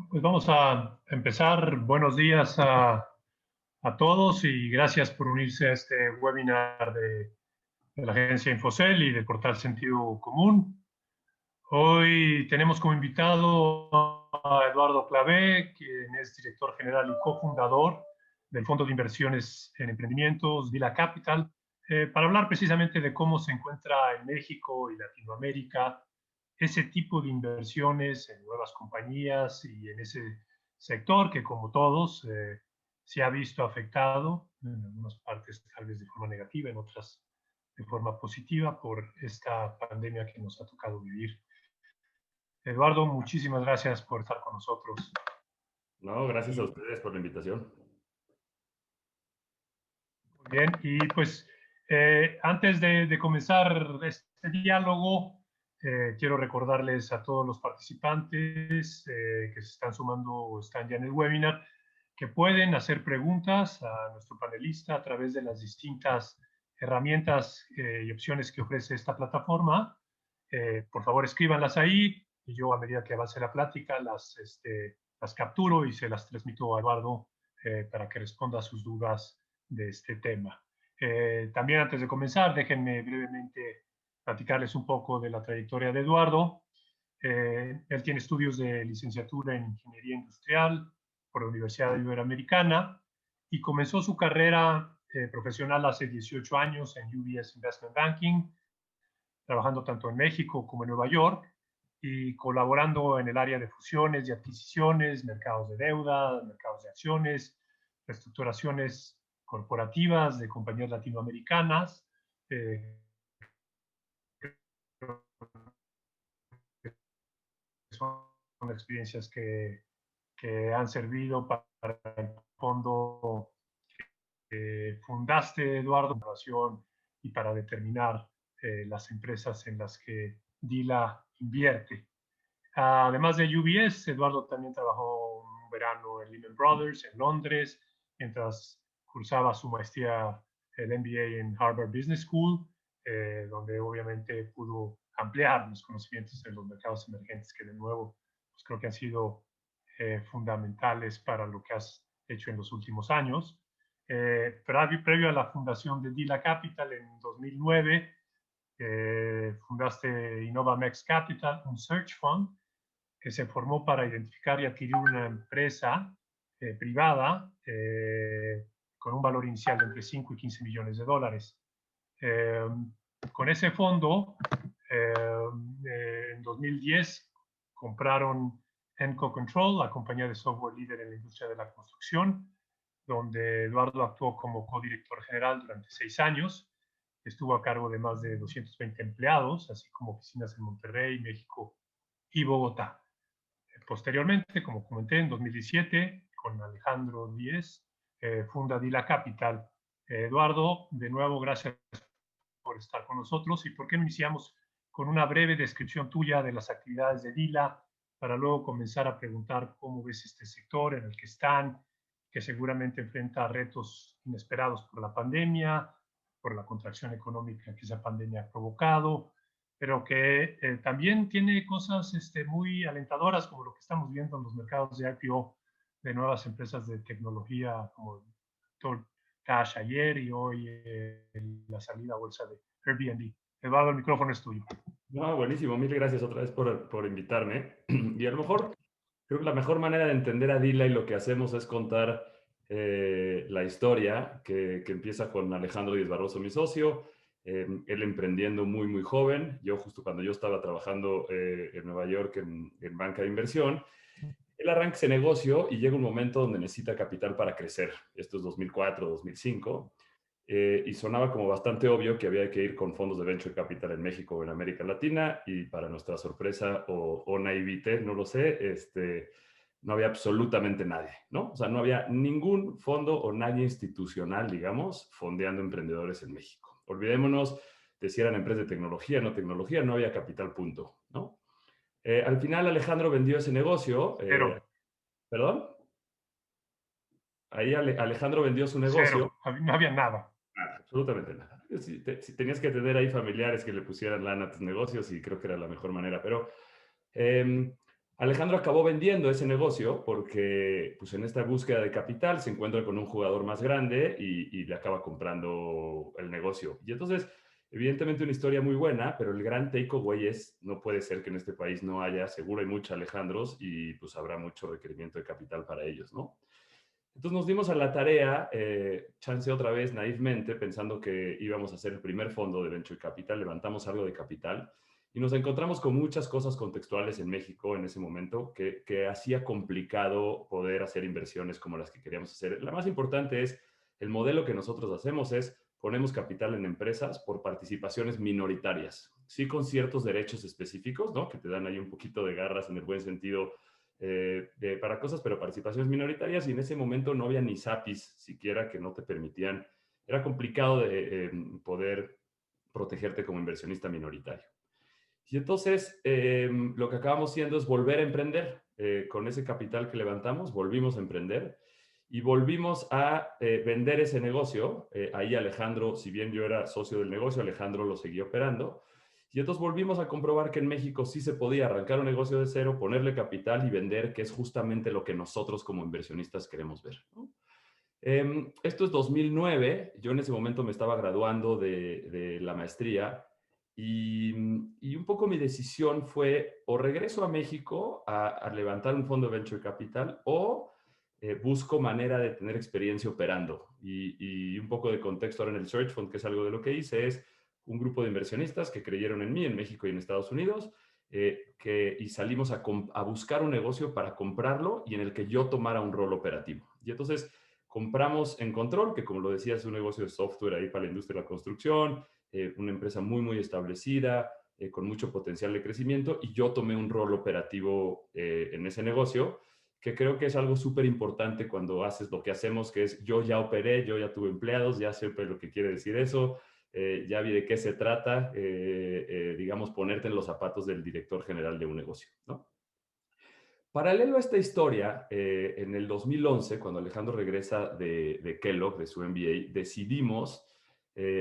Pues vamos a empezar. Buenos días a todos y gracias por unirse a este webinar de la agencia Infocel y del portal Sentido Común. Hoy tenemos como invitado a Eduardo Clavé, quien es director general y cofundador del Fondo de Inversiones en Emprendimientos, Dila Capital, para hablar precisamente de cómo se encuentra en México y Latinoamérica ese tipo de inversiones en nuevas compañías y en ese sector que, como todos, se ha visto afectado, en algunas partes tal vez de forma negativa, en otras de forma positiva, por esta pandemia que nos ha tocado vivir. Eduardo, muchísimas gracias por estar con nosotros. No, gracias a ustedes por la invitación. Muy bien, y pues antes de comenzar este diálogo, quiero recordarles a todos los participantes que se están sumando o están ya en el webinar que pueden hacer preguntas a nuestro panelista a través de las distintas herramientas y opciones que ofrece esta plataforma. Por favor, escríbanlas ahí y yo a medida que avance la plática las capturo y se las transmito a Eduardo para que responda a sus dudas de este tema. También antes de comenzar, déjenme brevemente platicarles un poco de la trayectoria de Eduardo. Él tiene estudios de licenciatura en Ingeniería Industrial por la Universidad Iberoamericana y comenzó su carrera profesional hace 18 años en UBS Investment Banking, trabajando tanto en México como en Nueva York y colaborando en el área de fusiones y adquisiciones, mercados de deuda, mercados de acciones, reestructuraciones corporativas de compañías latinoamericanas. Son experiencias que han servido para el fondo que fundaste, Eduardo, y para determinar las empresas en las que Dila invierte. Además de UBS, Eduardo también trabajó un verano en Lehman Brothers en Londres, mientras cursaba su maestría, el MBA en Harvard Business School, donde obviamente pudo ampliar los conocimientos de los mercados emergentes que de nuevo pues creo que han sido fundamentales para lo que has hecho en los últimos años. Previo a la fundación de Dila Capital en 2009, fundaste InnovaMex Capital, un search fund que se formó para identificar y adquirir una empresa privada con un valor inicial de entre 5 y 15 millones de dólares. Con ese fondo, en 2010 compraron Enco Control, la compañía de software líder en la industria de la construcción, donde Eduardo actuó como codirector general durante 6 años. Estuvo a cargo de más de 220 empleados, así como oficinas en Monterrey, México y Bogotá. Posteriormente, como comenté, en 2017, con Alejandro Díez, funda Dila Capital. Eduardo, de nuevo, gracias por estar con nosotros. ¿Y por qué no iniciamos con una breve descripción tuya de las actividades de Dila para luego comenzar a preguntar cómo ves este sector en el que están, que seguramente enfrenta retos inesperados por la pandemia, por la contracción económica que esa pandemia ha provocado, pero que también tiene cosas muy alentadoras como lo que estamos viendo en los mercados de IPO de nuevas empresas de tecnología como Cash ayer y hoy la salida a bolsa de Airbnb. Eduardo, el micrófono es tuyo. No, buenísimo. Mil gracias otra vez por invitarme. Y a lo mejor, creo que la mejor manera de entender a Dila y lo que hacemos es contar la historia que empieza con Alejandro Díaz Barroso, mi socio. Él emprendiendo muy, muy joven. Yo justo cuando yo estaba trabajando en Nueva York en banca de inversión. Él arranca ese negocio y llega un momento donde necesita capital para crecer. Esto es 2004, 2005. Y sonaba como bastante obvio que había que ir con fondos de venture capital en México o en América Latina, y para nuestra sorpresa o naivete, no lo sé, no había absolutamente nadie, ¿no? O sea, no había ningún fondo o nadie institucional, digamos, fondeando emprendedores en México. Olvidémonos de si eran empresas de tecnología, no había capital, punto, ¿no? Al final Alejandro vendió ese negocio, Cero, ¿perdón? Ahí Alejandro vendió su negocio. cero, no había nada. Nada, absolutamente nada. Si tenías que tener ahí familiares que le pusieran lana a tus negocios, y creo que era la mejor manera. Pero Alejandro acabó vendiendo ese negocio porque pues, en esta búsqueda de capital se encuentra con un jugador más grande y le acaba comprando el negocio. Y entonces, evidentemente una historia muy buena, pero el gran takeaway es, no puede ser que en este país no haya, seguro hay muchos Alejandros y pues habrá mucho requerimiento de capital para ellos, ¿no? Entonces nos dimos a la tarea, chance otra vez naivmente, pensando que íbamos a hacer el primer fondo de Venture Capital, levantamos algo de capital y nos encontramos con muchas cosas contextuales en México en ese momento que hacía complicado poder hacer inversiones como las que queríamos hacer. La más importante es, el modelo que nosotros hacemos es, ponemos capital en empresas por participaciones minoritarias, sí con ciertos derechos específicos, ¿no? Que te dan ahí un poquito de garras en el buen sentido para cosas, pero participaciones minoritarias y en ese momento no había ni SAPIs siquiera que no te permitían, era complicado de poder protegerte como inversionista minoritario. Y entonces lo que acabamos haciendo es volver a emprender. Con ese capital que levantamos, volvimos a emprender y volvimos a vender ese negocio. Ahí Alejandro, si bien yo era socio del negocio, Alejandro lo seguía operando. Y entonces volvimos a comprobar que en México sí se podía arrancar un negocio de cero, ponerle capital y vender, que es justamente lo que nosotros como inversionistas queremos ver, ¿no? Esto es 2009, yo en ese momento me estaba graduando de la maestría y un poco mi decisión fue o regreso a México a levantar un fondo de venture capital o busco manera de tener experiencia operando. Y un poco de contexto ahora en el Search Fund, que es algo de lo que hice, es un grupo de inversionistas que creyeron en mí en México y en Estados Unidos y salimos a buscar un negocio para comprarlo y en el que yo tomara un rol operativo. Y entonces compramos en Control, que como lo decía es un negocio de software ahí para la industria de la construcción, una empresa muy, muy establecida, con mucho potencial de crecimiento, y yo tomé un rol operativo en ese negocio, que creo que es algo súper importante cuando haces lo que hacemos, que es yo ya operé, yo ya tuve empleados, ya sé lo que quiere decir eso, ya vi de qué se trata, digamos, ponerte en los zapatos del director general de un negocio, ¿no? Paralelo a esta historia, en el 2011, cuando Alejandro regresa de Kellogg, de su MBA, decidimos,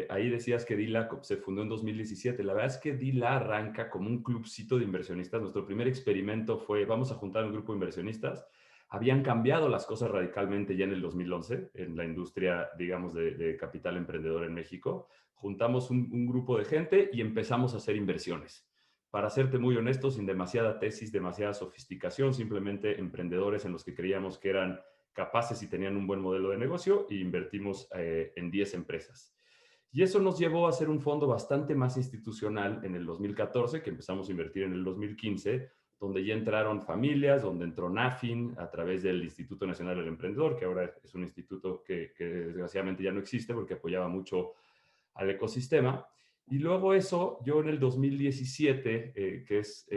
ahí decías que Dila se fundó en 2017, la verdad es que Dila arranca como un clubcito de inversionistas. Nuestro primer experimento fue, vamos a juntar un grupo de inversionistas. Habían cambiado las cosas radicalmente ya en el 2011 en la industria, digamos, de capital emprendedor en México. Juntamos un grupo de gente y empezamos a hacer inversiones. Para serte muy honesto, sin demasiada tesis, demasiada sofisticación, simplemente emprendedores en los que creíamos que eran capaces y tenían un buen modelo de negocio e invertimos en 10 empresas. Y eso nos llevó a hacer un fondo bastante más institucional en el 2014, que empezamos a invertir en el 2015, donde ya entraron familias, donde entró NAFIN a través del Instituto Nacional del Emprendedor, que ahora es un instituto que desgraciadamente ya no existe porque apoyaba mucho al ecosistema. Y luego eso, yo en el 2017, que es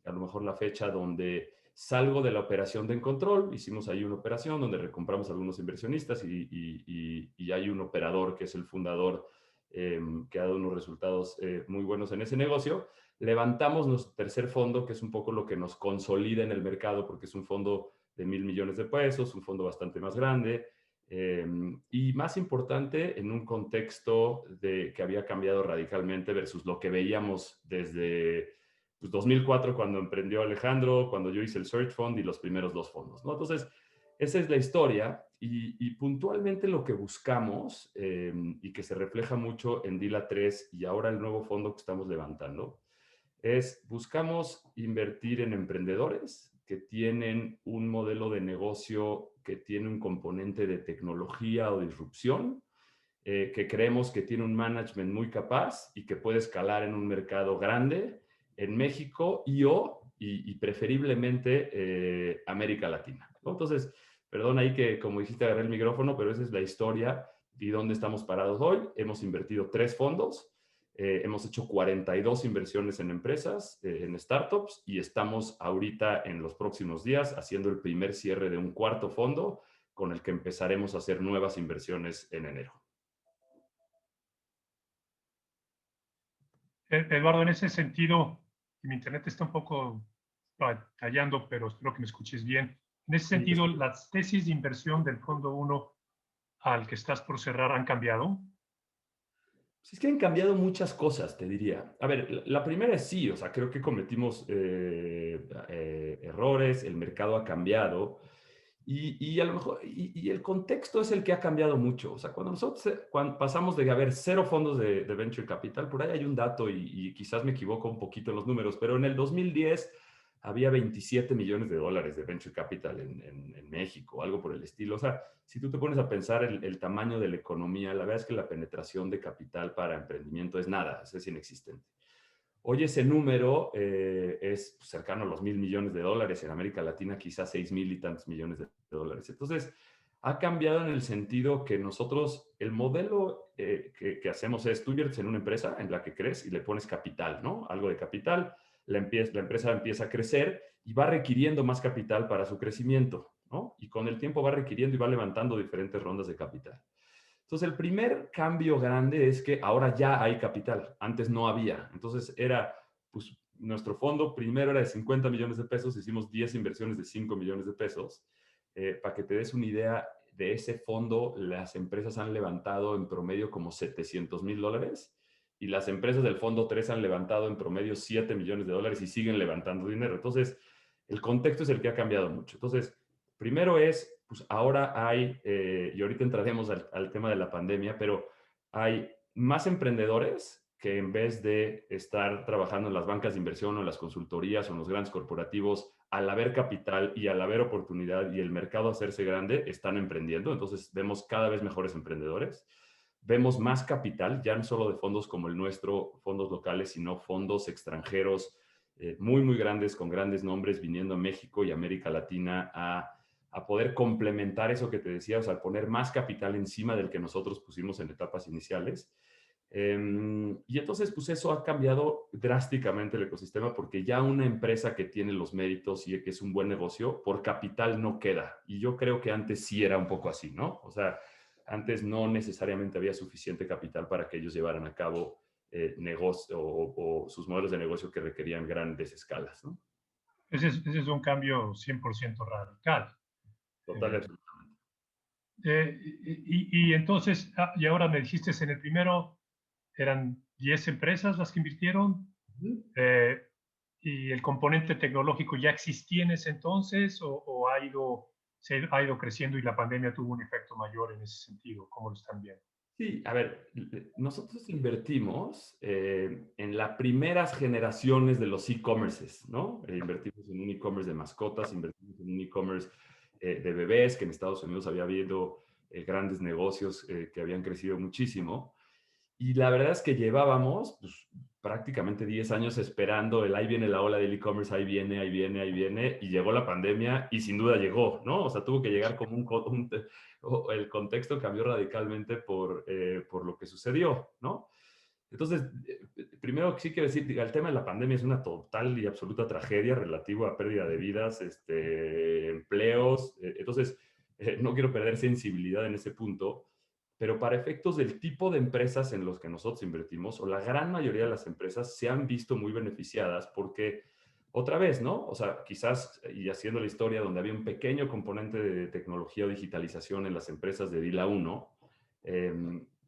a lo mejor la fecha donde salgo de la operación de Encontrol, hicimos ahí una operación donde recompramos a algunos inversionistas y hay un operador que es el fundador que ha dado unos resultados muy buenos en ese negocio. Levantamos nuestro tercer fondo, que es un poco lo que nos consolida en el mercado, porque es un fondo de 1,000 millones de pesos, un fondo bastante más grande, y más importante en un contexto que había cambiado radicalmente versus lo que veíamos desde pues, 2004 cuando emprendió Alejandro, cuando yo hice el Search Fund y los primeros dos fondos, ¿no? Entonces, esa es la historia y puntualmente lo que buscamos y que se refleja mucho en Dila 3 y ahora el nuevo fondo que estamos levantando es buscamos invertir en emprendedores que tienen un modelo de negocio que tiene un componente de tecnología o disrupción, que creemos que tiene un management muy capaz y que puede escalar en un mercado grande en México y preferiblemente América Latina, ¿no? Entonces, perdón ahí que como dijiste agarré el micrófono, pero esa es la historia y dónde estamos parados hoy. Hemos invertido 3 fondos. Hemos hecho 42 inversiones en empresas, en startups, y estamos ahorita en los próximos días haciendo el primer cierre de un cuarto fondo con el que empezaremos a hacer nuevas inversiones en enero. Eduardo, en ese sentido, mi internet está un poco batallando, pero espero que me escuches bien. En ese sentido, las tesis de inversión del Fondo 1 al que estás por cerrar han cambiado. Es que han cambiado muchas cosas, te diría. A ver, la primera es sí, o sea, creo que cometimos errores, el mercado ha cambiado y a lo mejor, y el contexto es el que ha cambiado mucho. O sea, cuando nosotros cuando pasamos de haber cero fondos de venture capital, por ahí hay un dato y quizás me equivoco un poquito en los números, pero en el 2010 había 27 millones de dólares de venture capital en México, algo por el estilo. O sea, si tú te pones a pensar el tamaño de la economía, la verdad es que la penetración de capital para emprendimiento es nada, es inexistente. Hoy ese número es cercano a los 1.000 millones de dólares, en América Latina quizás 6.000 y tantos millones de dólares. Entonces, ha cambiado en el sentido que nosotros, el modelo que hacemos es, tú inviertes en una empresa en la que crees y le pones capital, ¿no? Algo de capital, la empresa empieza a crecer y va requiriendo más capital para su crecimiento, ¿no? Y con el tiempo va requiriendo y va levantando diferentes rondas de capital. Entonces, el primer cambio grande es que ahora ya hay capital. Antes no había. Entonces, era, pues, nuestro fondo primero era de 50 millones de pesos, hicimos 10 inversiones de 5 millones de pesos. Para que te des una idea, de ese fondo, las empresas han levantado en promedio como 700 mil dólares y las empresas del fondo 3 han levantado en promedio 7 millones de dólares y siguen levantando dinero. Entonces, el contexto es el que ha cambiado mucho. Entonces, primero es, pues ahora hay, y ahorita entraremos al tema de la pandemia, pero hay más emprendedores que en vez de estar trabajando en las bancas de inversión o en las consultorías o en los grandes corporativos, al haber capital y al haber oportunidad y el mercado hacerse grande, están emprendiendo. Entonces vemos cada vez mejores emprendedores. Vemos más capital, ya no solo de fondos como el nuestro, fondos locales, sino fondos extranjeros muy, muy grandes, con grandes nombres, viniendo a México y América Latina a poder complementar eso que te decía, o sea, poner más capital encima del que nosotros pusimos en etapas iniciales. Y entonces, pues eso ha cambiado drásticamente el ecosistema porque ya una empresa que tiene los méritos y que es un buen negocio, por capital no queda. Y yo creo que antes sí era un poco así, ¿no? O sea, antes no necesariamente había suficiente capital para que ellos llevaran a cabo negocio o sus modelos de negocio que requerían grandes escalas, ¿no? Ese es un cambio 100% radical. Total, Eh, y entonces, y ahora me dijiste, en el primero eran 10 empresas las que invirtieron, eh, y el componente tecnológico ya existía en ese entonces o se ha ido creciendo y la pandemia tuvo un efecto mayor en ese sentido. ¿Cómo lo están viendo? sí, a ver, nosotros invertimos en las primeras generaciones de los e-commerces, ¿no? Invertimos en un e-commerce de mascotas, invertimos en un e-commerce de bebés, que en Estados Unidos había habido grandes negocios que habían crecido muchísimo. Y la verdad es que llevábamos pues, prácticamente 10 años esperando el ahí viene la ola del e-commerce, ahí viene, ahí viene, ahí viene, y llegó la pandemia y sin duda llegó, ¿no? O sea, tuvo que llegar como el contexto cambió radicalmente por lo que sucedió, ¿no? Entonces, primero sí quiero decir, el tema de la pandemia es una total y absoluta tragedia relativo a pérdida de vidas, empleos. Entonces, no quiero perder sensibilidad en ese punto, pero para efectos del tipo de empresas en los que nosotros invertimos, o la gran mayoría de las empresas se han visto muy beneficiadas porque, otra vez, ¿no? O sea, quizás, y haciendo la historia donde había un pequeño componente de tecnología o digitalización en las empresas de DILA 1,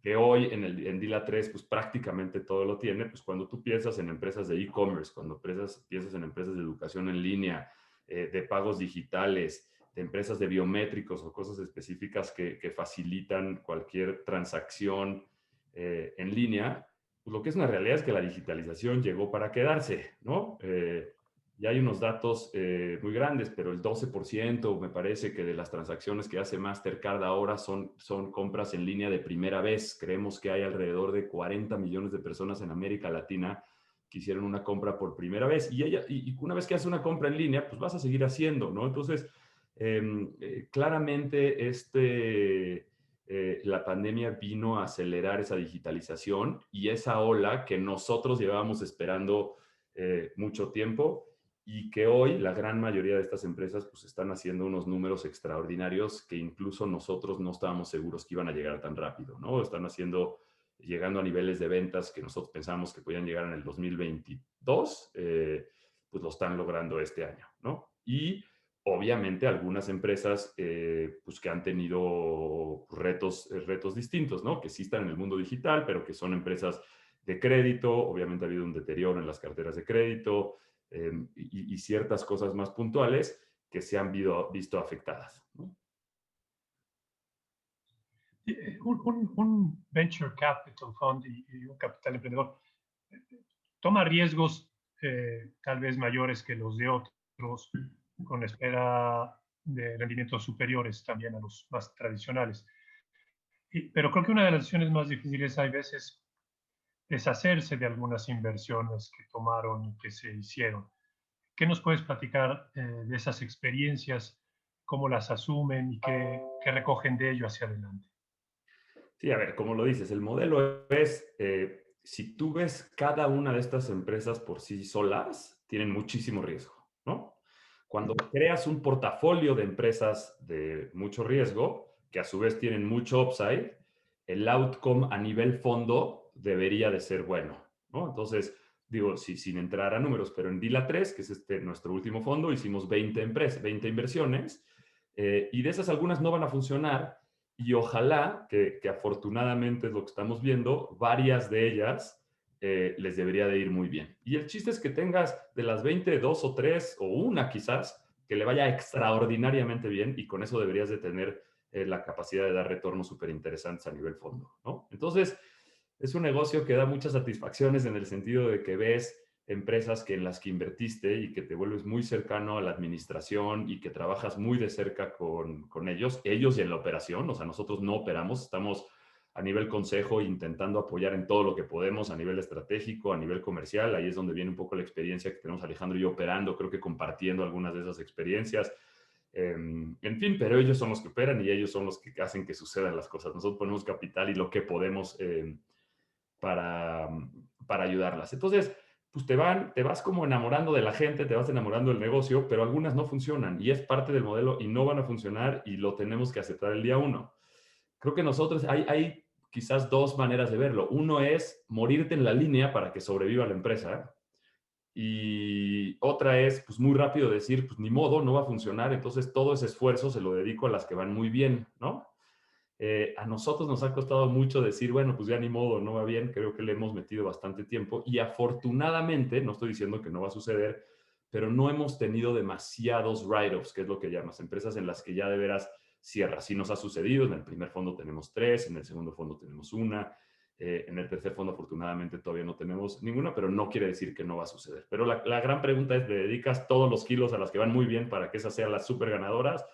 que hoy en DILA 3 pues prácticamente todo lo tiene, pues cuando tú piensas en empresas de e-commerce, cuando piensas en empresas de educación en línea, de pagos digitales, de empresas de biométricos o cosas específicas que facilitan cualquier transacción en línea, pues lo que es una realidad es que la digitalización llegó para quedarse, ¿no? Ya hay unos datos muy grandes, pero el 12% me parece que de las transacciones que hace Mastercard ahora son compras en línea de primera vez. Creemos que hay alrededor de 40 millones de personas en América Latina que hicieron una compra por primera vez. Y una vez que haces una compra en línea, pues vas a seguir haciendo, ¿no? Entonces, claramente la pandemia vino a acelerar esa digitalización y esa ola que nosotros llevábamos esperando mucho tiempo y que hoy la gran mayoría de estas empresas pues están haciendo unos números extraordinarios que incluso nosotros no estábamos seguros que iban a llegar tan rápido, ¿no? Están llegando a niveles de ventas que nosotros pensábamos que podían llegar en el 2022, pues lo están logrando este año, ¿no? Y obviamente algunas empresas pues que han tenido retos distintos, ¿no? Que sí están en el mundo digital, pero que son empresas de crédito. Obviamente ha habido un deterioro en las carteras de crédito y ciertas cosas más puntuales que se han visto afectadas, ¿no? Un venture capital fund y un capital emprendedor toma riesgos tal vez mayores que los de otros, con espera de rendimientos superiores también a los más tradicionales. Pero creo que una de las decisiones más difíciles hay veces deshacerse de algunas inversiones que tomaron y que se hicieron. ¿Qué nos puedes platicar de esas experiencias, cómo las asumen y qué recogen de ello hacia adelante? Sí, a ver, como lo dices, el modelo es, si tú ves cada una de estas empresas por sí solas, tienen muchísimo riesgo, ¿no? Cuando creas un portafolio de empresas de mucho riesgo, que a su vez tienen mucho upside, el outcome a nivel fondo debería de ser bueno, ¿no? Entonces, digo, sin entrar a números, pero en Dila 3, que es nuestro último fondo, hicimos 20 empresas, 20 inversiones, y de esas algunas no van a funcionar, y ojalá que afortunadamente es lo que estamos viendo, varias de ellas les debería de ir muy bien. Y el chiste es que tengas de las 20, dos o tres o una quizás que le vaya extraordinariamente bien y con eso deberías de tener la capacidad de dar retornos súper interesantes a nivel fondo, ¿no? Entonces, es un negocio que da muchas satisfacciones en el sentido de que ves empresas en las que invertiste y que te vuelves muy cercano a la administración y que trabajas muy de cerca con ellos y en la operación. O sea, nosotros no operamos, estamos a nivel consejo intentando apoyar en todo lo que podemos a nivel estratégico, a nivel comercial. Ahí es donde viene un poco la experiencia que tenemos Alejandro y yo operando, creo que compartiendo algunas de esas experiencias. En fin, pero ellos son los que operan y ellos son los que hacen que sucedan las cosas. Nosotros ponemos capital y lo que podemos para, para ayudarlas. Entonces, pues te vas como enamorando de la gente, te vas enamorando del negocio, pero algunas no funcionan y es parte del modelo y no van a funcionar y lo tenemos que aceptar el día uno. Creo que nosotros hay quizás dos maneras de verlo. Uno es morirte en la línea para que sobreviva la empresa y otra es pues muy rápido decir, pues ni modo, no va a funcionar, entonces todo ese esfuerzo se lo dedico a las que van muy bien, ¿no? A nosotros nos ha costado mucho decir, bueno, pues ya ni modo, no va bien, creo que le hemos metido bastante tiempo y afortunadamente, no estoy diciendo que no va a suceder, pero no hemos tenido demasiados write-offs, que es lo que llamas, empresas en las que ya de veras cierra. Sí nos ha sucedido, en el primer fondo tenemos 3, en el segundo fondo tenemos una, en el tercer fondo afortunadamente todavía no tenemos ninguna, pero no quiere decir que no va a suceder. Pero la gran pregunta es, ¿le dedicas todos los kilos a las que van muy bien para que esas sean las súper ganadoras?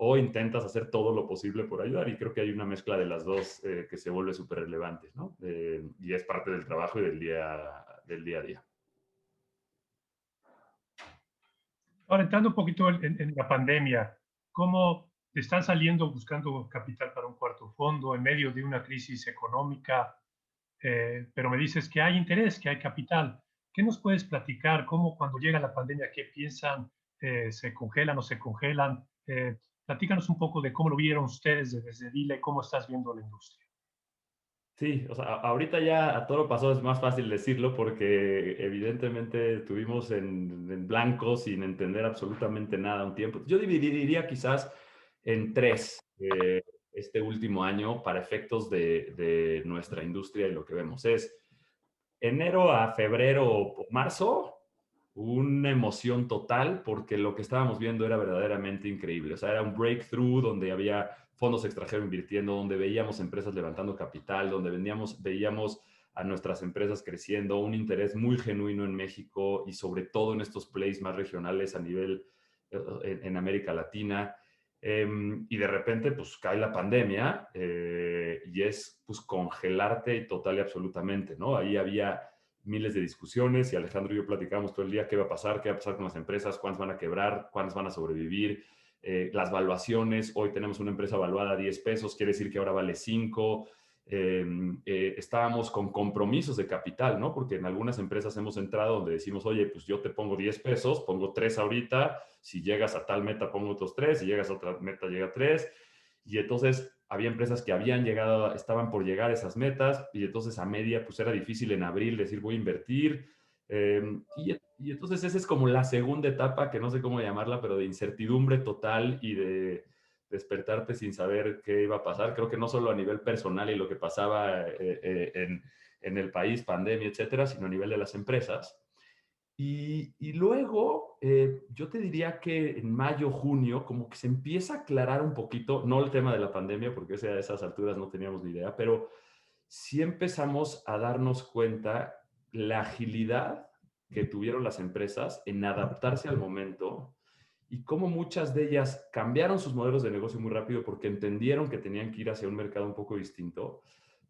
¿O intentas hacer todo lo posible por ayudar? Y creo que hay una mezcla de las dos que se vuelve súper relevante, ¿no? Y es parte del trabajo y del día a día. Ahora, entrando un poquito en la pandemia, ¿cómo te están saliendo buscando capital para un cuarto fondo en medio de una crisis económica? Pero me dices que hay interés, que hay capital. ¿Qué nos puedes platicar? ¿Cómo cuando llega la pandemia, qué piensan? ¿Se congelan o se congelan? Platícanos un poco de cómo lo vieron ustedes desde Dile, cómo estás viendo la industria. Sí, o sea, ahorita ya a todo lo pasado es más fácil decirlo porque evidentemente estuvimos en blanco sin entender absolutamente nada un tiempo. Yo dividiría quizás en tres este último año para efectos de nuestra industria y lo que vemos. Es enero a febrero o marzo, una emoción total porque lo que estábamos viendo era verdaderamente increíble. O sea, era un breakthrough donde había fondos extranjeros invirtiendo, donde veíamos empresas levantando capital, donde veíamos a nuestras empresas creciendo, un interés muy genuino en México y sobre todo en estos plays más regionales a nivel en América Latina. Y de repente, pues cae la pandemia y es pues congelarte y total y absolutamente, ¿no? Ahí había miles de discusiones y Alejandro y yo platicamos todo el día qué va a pasar con las empresas, cuántas van a quebrar, cuántas van a sobrevivir, las valuaciones. Hoy tenemos una empresa valuada a 10 pesos, quiere decir que ahora vale 5. Estábamos con compromisos de capital, ¿no? Porque en algunas empresas hemos entrado donde decimos, oye, pues yo te pongo 10 pesos, pongo 3 ahorita, si llegas a tal meta pongo otros 3, si llegas a otra meta llega 3. Y entonces había empresas que habían llegado, estaban por llegar a esas metas y entonces a media pues era difícil en abril decir voy a invertir. Y entonces esa es como la segunda etapa, que no sé cómo llamarla, pero de incertidumbre total y de despertarte sin saber qué iba a pasar. Creo que no solo a nivel personal y lo que pasaba en el país, pandemia, etcétera, sino a nivel de las empresas. Y luego, yo te diría que en mayo, junio, como que se empieza a aclarar un poquito, no el tema de la pandemia, porque a esas alturas no teníamos ni idea, pero sí empezamos a darnos cuenta la agilidad que tuvieron las empresas en adaptarse al momento y cómo muchas de ellas cambiaron sus modelos de negocio muy rápido porque entendieron que tenían que ir hacia un mercado un poco distinto.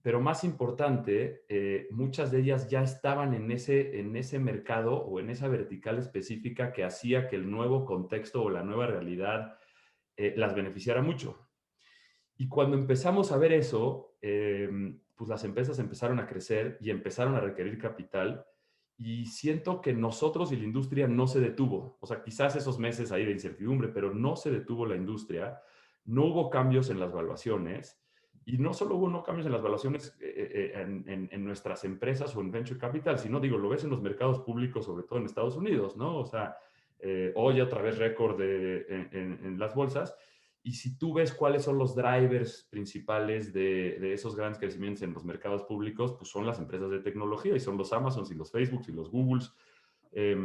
Pero más importante, muchas de ellas ya estaban en ese mercado o en esa vertical específica que hacía que el nuevo contexto o la nueva realidad las beneficiara mucho. Y cuando empezamos a ver eso, pues las empresas empezaron a crecer y empezaron a requerir capital. Y siento que nosotros y la industria no se detuvo. O sea, quizás esos meses ahí de incertidumbre, pero no se detuvo la industria. No hubo cambios en las valuaciones. Y no solo hubo no cambios en las valuaciones en nuestras empresas o en Venture Capital, sino, digo, lo ves en los mercados públicos, sobre todo en Estados Unidos, ¿no? O sea, hoy otra vez récord en las bolsas. Y si tú ves cuáles son los drivers principales de esos grandes crecimientos en los mercados públicos, pues son las empresas de tecnología y son los Amazons y los Facebooks y los Googles. Eh,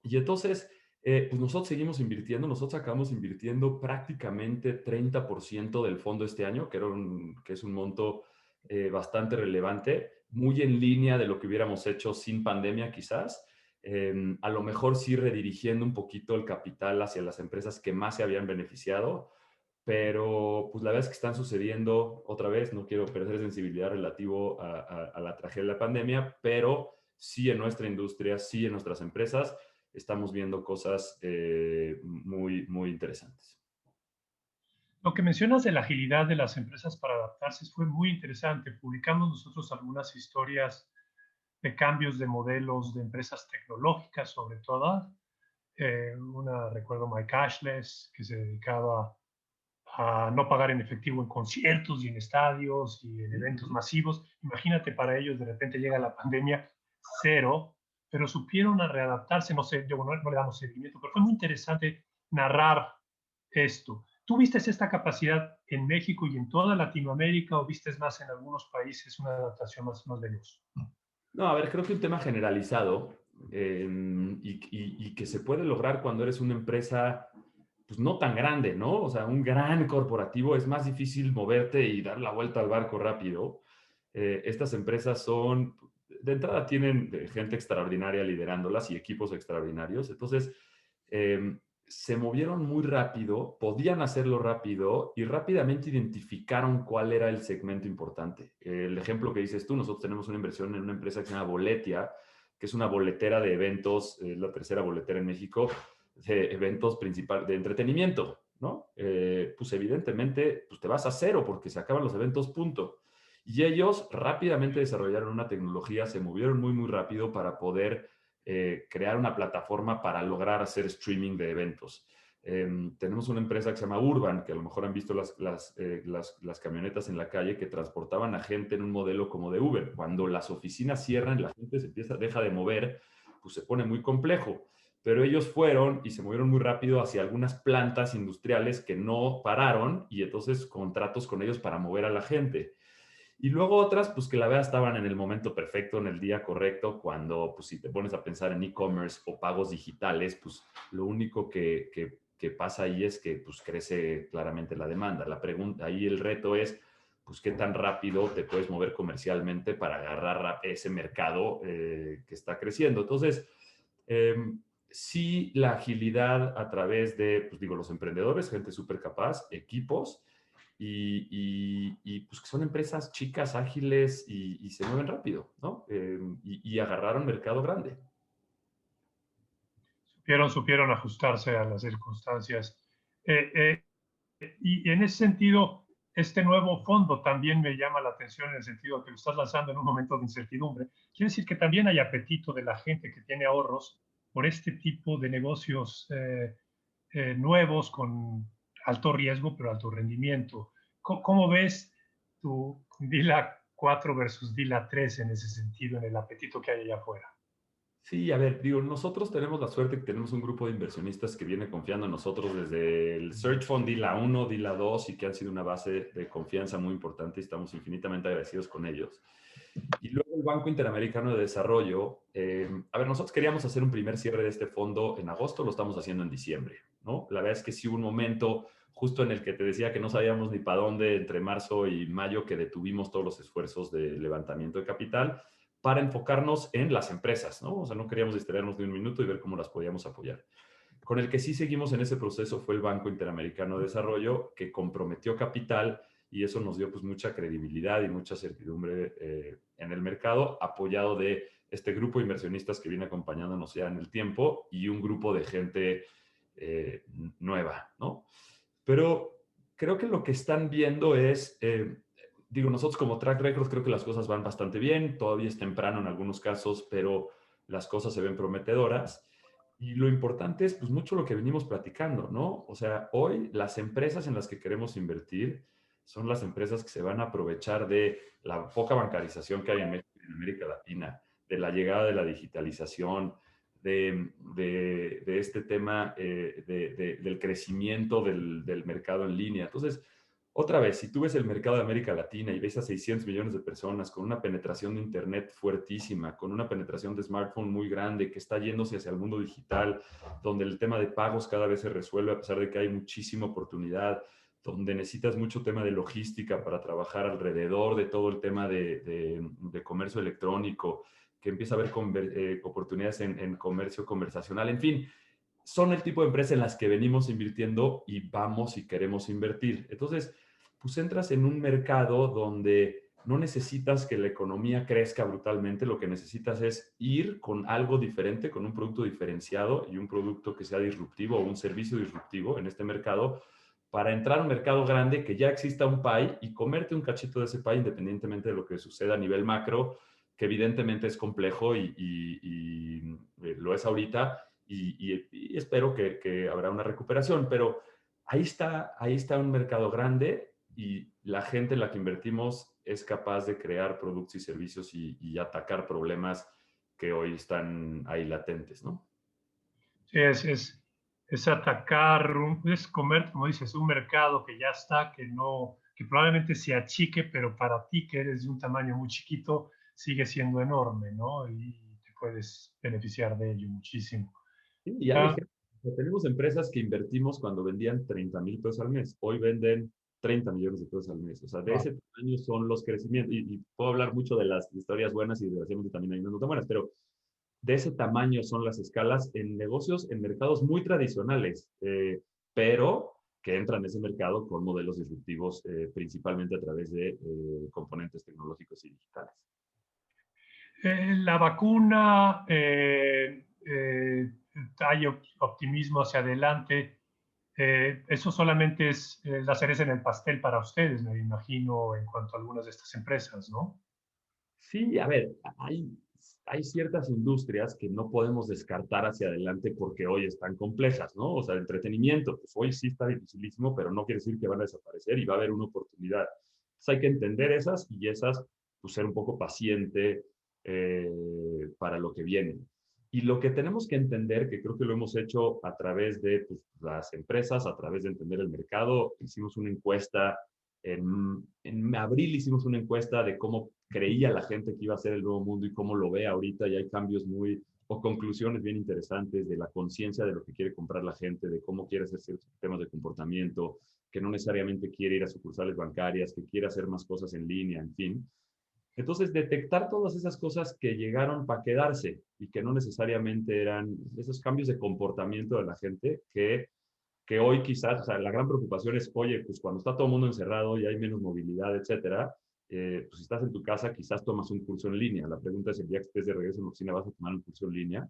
y entonces, pues nosotros seguimos invirtiendo, nosotros acabamos invirtiendo prácticamente 30% del fondo este año, que es un monto bastante relevante, muy en línea de lo que hubiéramos hecho sin pandemia quizás. A lo mejor sí redirigiendo un poquito el capital hacia las empresas que más se habían beneficiado, pero pues la verdad es que están sucediendo otra vez, no quiero perder sensibilidad relativo a la tragedia de la pandemia, pero sí en nuestra industria, sí en nuestras empresas, estamos viendo cosas muy, muy interesantes. Lo que mencionas de la agilidad de las empresas para adaptarse fue muy interesante. Publicamos nosotros algunas historias de cambios de modelos de empresas tecnológicas, sobre todo. Una, recuerdo, MyCashless, que se dedicaba a no pagar en efectivo en conciertos y en estadios y en eventos masivos. Imagínate, para ellos de repente llega la pandemia, cero, pero supieron a readaptarse. No sé, yo no le damos seguimiento, pero fue muy interesante narrar esto. ¿Tú vistes esta capacidad en México y en toda Latinoamérica o vistes más en algunos países una adaptación más veloz? No, a ver, creo que un tema generalizado y que se puede lograr cuando eres una empresa pues no tan grande, ¿no? O sea, un gran corporativo es más difícil moverte y dar la vuelta al barco rápido. Estas empresas son, de entrada tienen gente extraordinaria liderándolas y equipos extraordinarios. Entonces, se movieron muy rápido, podían hacerlo rápido y rápidamente identificaron cuál era el segmento importante. El ejemplo que dices tú, nosotros tenemos una inversión en una empresa que se llama Boletia, que es una boletera de eventos, la tercera boletera en México, de eventos principales de entretenimiento, ¿no? Pues evidentemente pues te vas a cero porque se acaban los eventos, punto. Y ellos rápidamente desarrollaron una tecnología, se movieron muy, muy rápido para poder crear una plataforma para lograr hacer streaming de eventos. Tenemos una empresa que se llama Urban, que a lo mejor han visto las camionetas en la calle que transportaban a gente en un modelo como de Uber. Cuando las oficinas cierran, la gente deja de mover, pues se pone muy complejo. Pero ellos fueron y se movieron muy rápido hacia algunas plantas industriales que no pararon y entonces contratos con ellos para mover a la gente. Y luego otras, pues que la verdad estaban en el momento perfecto, en el día correcto, cuando, pues si te pones a pensar en e-commerce o pagos digitales, pues lo único que pasa ahí es que pues crece claramente la demanda. La pregunta, ahí el reto es, pues qué tan rápido te puedes mover comercialmente para agarrar ese mercado que está creciendo. Entonces, eh, sí, la agilidad a través de, pues digo, los emprendedores, gente súper capaz, equipos, pues que son empresas chicas, ágiles y se mueven rápido, ¿no? Y agarraron mercado grande. Supieron ajustarse a las circunstancias. Eh, eh, y en ese sentido, este nuevo fondo también me llama la atención en el sentido que lo estás lanzando en un momento de incertidumbre. Quiere decir que también hay apetito de la gente que tiene ahorros por este tipo de negocios nuevos con alto riesgo, pero alto rendimiento. ¿Cómo ves tu DILA 4 versus DILA 3 en ese sentido, en el apetito que hay allá afuera? Sí, a ver, digo, nosotros tenemos la suerte que tenemos un grupo de inversionistas que viene confiando en nosotros desde el Search Fund DILA 1, DILA 2 y que han sido una base de confianza muy importante y estamos infinitamente agradecidos con ellos. Y luego el Banco Interamericano de Desarrollo, a ver, nosotros queríamos hacer un primer cierre de este fondo en agosto, lo estamos haciendo en diciembre, ¿no? La verdad es que sí hubo un momento justo en el que te decía que no sabíamos ni para dónde entre marzo y mayo, que detuvimos todos los esfuerzos de levantamiento de capital para enfocarnos en las empresas, ¿no? O sea, no queríamos distraernos de un minuto y ver cómo las podíamos apoyar. Con el que sí seguimos en ese proceso fue el Banco Interamericano de Desarrollo, que comprometió capital y eso nos dio pues mucha credibilidad y mucha certidumbre en el mercado, apoyado de este grupo de inversionistas que viene acompañándonos ya en el tiempo y un grupo de gente nueva, ¿no? Pero creo que lo que están viendo es, digo, nosotros como Track Records creo que las cosas van bastante bien, todavía es temprano en algunos casos, pero las cosas se ven prometedoras. Y lo importante es, pues, mucho lo que venimos platicando, ¿no? O sea, hoy las empresas en las que queremos invertir son las empresas que se van a aprovechar de la poca bancarización que hay en México y en América Latina, de la llegada de la digitalización, de este tema del crecimiento del mercado en línea. Entonces, otra vez, si tú ves el mercado de América Latina y ves a 600 millones de personas con una penetración de Internet fuertísima, con una penetración de smartphone muy grande, que está yéndose hacia el mundo digital, donde el tema de pagos cada vez se resuelve a pesar de que hay muchísima oportunidad, donde necesitas mucho tema de logística para trabajar alrededor de todo el tema de comercio electrónico, que empieza a haber oportunidades en comercio conversacional, en fin, son el tipo de empresas en las que venimos invirtiendo y vamos y queremos invertir. Entonces, pues entras en un mercado donde no necesitas que la economía crezca brutalmente, lo que necesitas es ir con algo diferente, con un producto diferenciado y un producto que sea disruptivo o un servicio disruptivo en este mercado para entrar a un mercado grande que ya exista un pie y comerte un cachito de ese pie independientemente de lo que suceda a nivel macro, que evidentemente es complejo y lo es ahorita y espero que habrá una recuperación, pero ahí está un mercado grande y la gente en la que invertimos es capaz de crear productos y servicios y atacar problemas que hoy están ahí latentes, ¿no? Sí, es atacar, es comer, como dices, un mercado que ya está, que no, que probablemente se achique, pero para ti que eres de un tamaño muy chiquito, sigue siendo enorme, ¿no? Y te puedes beneficiar de ello muchísimo. Y hay Ah, ejemplos. Tenemos empresas que invertimos cuando vendían 30,000 pesos al mes. Hoy venden 30 millones de pesos al mes. O sea, de ah, ese tamaño son los crecimientos. Y puedo hablar mucho de las historias buenas y desgraciadamente también hay unas no tan buenas, pero de ese tamaño son las escalas en negocios, en mercados muy tradicionales, pero que entran en ese mercado con modelos disruptivos, principalmente a través de componentes tecnológicos y digitales. la vacuna, hay optimismo hacia adelante. Eso solamente es la cereza en el pastel para ustedes, me imagino, en cuanto a algunas de estas empresas, ¿no? Sí, a ver, hay ciertas industrias que no podemos descartar hacia adelante porque hoy están complejas, ¿no? O sea, el entretenimiento, pues hoy sí está dificilísimo, pero no quiere decir que van a desaparecer y va a haber una oportunidad. Entonces hay que entender esas y esas, pues ser un poco paciente para lo que viene. Y lo que tenemos que entender, que creo que lo hemos hecho a través de pues, las empresas, a través de entender el mercado, hicimos una encuesta en abril hicimos una encuesta de cómo creía la gente que iba a ser el nuevo mundo y cómo lo ve ahorita y hay cambios o conclusiones bien interesantes de la conciencia de lo que quiere comprar la gente, de cómo quiere hacer ciertos temas de comportamiento, que no necesariamente quiere ir a sucursales bancarias, que quiere hacer más cosas en línea, en fin. Entonces, detectar todas esas cosas que llegaron para quedarse y que no necesariamente eran esos cambios de comportamiento de la gente que hoy quizás, o sea, la gran preocupación es, oye, pues cuando está todo el mundo encerrado y hay menos movilidad, etcétera, pues si estás en tu casa, quizás tomas un curso en línea. La pregunta es, el día que estés de regreso en la oficina, ¿vas a tomar un curso en línea?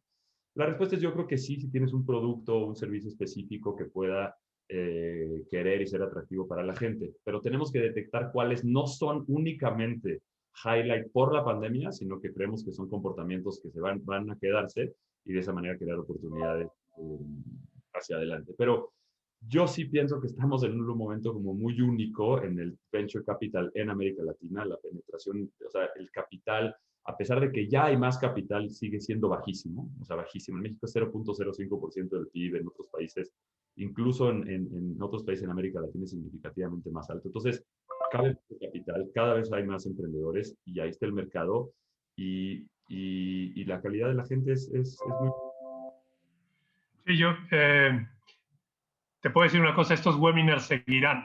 La respuesta es yo creo que sí, si tienes un producto o un servicio específico que pueda querer y ser atractivo para la gente. Pero tenemos que detectar cuáles no son únicamente highlight por la pandemia, sino que creemos que son comportamientos que van a quedarse y de esa manera crear oportunidades hacia adelante. Pero yo sí pienso que estamos en un momento como muy único en el venture capital en América Latina, la penetración, o sea, el capital a pesar de que ya hay más capital, sigue siendo bajísimo, o sea, bajísimo. En México es 0.05% del PIB, en otros países, incluso en otros países en América Latina es significativamente más alto. Entonces, cada vez hay capital, cada vez hay más emprendedores y ahí está el mercado y la calidad de la gente es muy... Sí, yo te puedo decir una cosa, estos webinars seguirán,